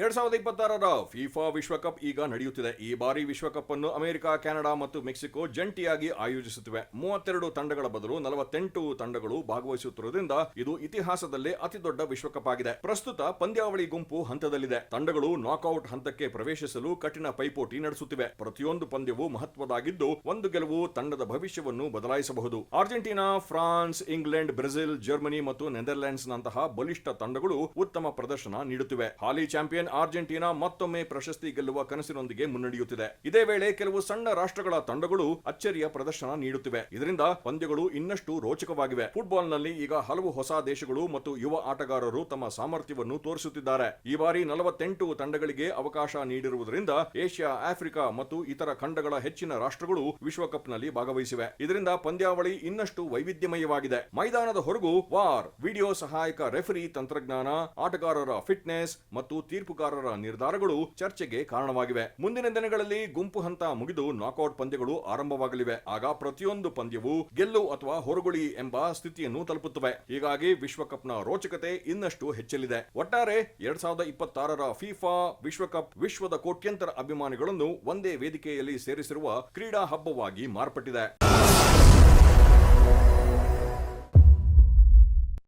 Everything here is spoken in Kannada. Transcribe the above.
2026ರ ಫಿಫಾ ವಿಶ್ವಕಪ್ ಈಗ ನಡೆಯುತ್ತಿದೆ. ಈ ಬಾರಿ ವಿಶ್ವಕಪ್ ಅನ್ನು ಅಮೆರಿಕ, ಕೆನಡಾ ಮತ್ತು ಮೆಕ್ಸಿಕೋ ಜಂಟಿಯಾಗಿ ಆಯೋಜಿಸುತ್ತಿವೆ. 32 ತಂಡಗಳ ಬದಲು 48 ತಂಡಗಳು ಭಾಗವಹಿಸುತ್ತಿರುವುದರಿಂದ ಇದು ಇತಿಹಾಸದಲ್ಲೇ ಅತಿದೊಡ್ಡ ವಿಶ್ವಕಪ್ ಆಗಿದೆ. ಪ್ರಸ್ತುತ ಪಂದ್ಯಾವಳಿ ಗುಂಪು ಹಂತದಲ್ಲಿದೆ. ತಂಡಗಳು ನಾಕ್ಔಟ್ ಹಂತಕ್ಕೆ ಪ್ರವೇಶಿಸಲು ಕಠಿಣ ಪೈಪೋಟಿ ನಡೆಸುತ್ತಿವೆ. ಪ್ರತಿಯೊಂದು ಪಂದ್ಯವೂ ಮಹತ್ವದಾಗಿದ್ದು, ಒಂದು ಗೆಲುವು ತಂಡದ ಭವಿಷ್ಯವನ್ನು ಬದಲಾಯಿಸಬಹುದು. Argentina, France, England, Brazil, Germany ಮತ್ತು ನೆದರ್ಲೆಂಡ್ಸ್ ನಂತಹ ಬಲಿಷ್ಠ ತಂಡಗಳು ಉತ್ತಮ ಪ್ರದರ್ಶನ ನೀಡುತ್ತಿವೆ. ಹಾಲಿ ಚಾಂಪಿಯನ್ ಅರ್ಜೆಂಟೀನಾ ಮತ್ತೊಮ್ಮೆ ಪ್ರಶಸ್ತಿ ಗೆಲ್ಲುವ ಕನಸಿನೊಂದಿಗೆ ಮುನ್ನಡೆಯುತ್ತಿದೆ. ಇದೇ ವೇಳೆ ಕೆಲವು ಸಣ್ಣ ರಾಷ್ಟ್ರಗಳ ತಂಡಗಳು ಅಚ್ಚರಿಯ ಪ್ರದರ್ಶನ ನೀಡುತ್ತಿವೆ. ಇದರಿಂದ ಪಂದ್ಯಗಳು ಇನ್ನಷ್ಟು ರೋಚಕವಾಗಿವೆ. ಫುಟ್ಬಾಲ್ನಲ್ಲಿ ಈಗ ಹಲವು ಹೊಸ ದೇಶಗಳು ಮತ್ತು ಯುವ ಆಟಗಾರರು ತಮ್ಮ ಸಾಮರ್ಥ್ಯವನ್ನು ತೋರಿಸುತ್ತಿದ್ದಾರೆ. ಈ ಬಾರಿ 48 ತಂಡಗಳಿಗೆ ಅವಕಾಶ ನೀಡಿರುವುದರಿಂದ ಏಷ್ಯಾ, ಆಫ್ರಿಕಾ ಮತ್ತು ಇತರ ಖಂಡಗಳ ಹೆಚ್ಚಿನ ರಾಷ್ಟ್ರಗಳು ವಿಶ್ವಕಪ್ನಲ್ಲಿ ಭಾಗವಹಿಸಿವೆ. ಇದರಿಂದ ಪಂದ್ಯಾವಳಿ ಇನ್ನಷ್ಟು ವೈವಿಧ್ಯಮಯವಾಗಿದೆ. ಮೈದಾನದ ಹೊರಗೂ ವಾರ್, ವಿಡಿಯೋ ಸಹಾಯಕ ರೆಫರಿ ತಂತ್ರಜ್ಞಾನ, ಆಟಗಾರರ ಫಿಟ್ನೆಸ್ ಮತ್ತು ತೀರ್ಪುಗಾರರ ನಿರ್ಧಾರಗಳು ಚರ್ಚೆಗೆ ಕಾರಣವಾಗಿವೆ. ಮುಂದಿನ ದಿನಗಳಲ್ಲಿ ಗುಂಪು ಹಂತ ಮುಗಿದು ನಾಕ್ಔಟ್ ಪಂದ್ಯಗಳು ಆರಂಭವಾಗಲಿವೆ. ಆಗ ಪ್ರತಿಯೊಂದು ಪಂದ್ಯವೂ ಗೆಲ್ಲು ಅಥವಾ ಹೊರಗುಳಿ ಎಂಬ ಸ್ಥಿತಿಯನ್ನು ತಲುಪುತ್ತವೆ. ಹೀಗಾಗಿ ವಿಶ್ವಕಪ್ನ ರೋಚಕತೆ ಇನ್ನಷ್ಟು ಹೆಚ್ಚಲಿದೆ. ಒಟ್ಟಾರೆ 2026ರ ಫಿಫಾ ವಿಶ್ವಕಪ್ ವಿಶ್ವದ ಕೋಟ್ಯಂತರ ಅಭಿಮಾನಿಗಳನ್ನು ಒಂದೇ ವೇದಿಕೆಯಲ್ಲಿ ಸೇರಿಸಿರುವ ಕ್ರೀಡಾ ಹಬ್ಬವಾಗಿ ಮಾರ್ಪಟ್ಟಿದೆ.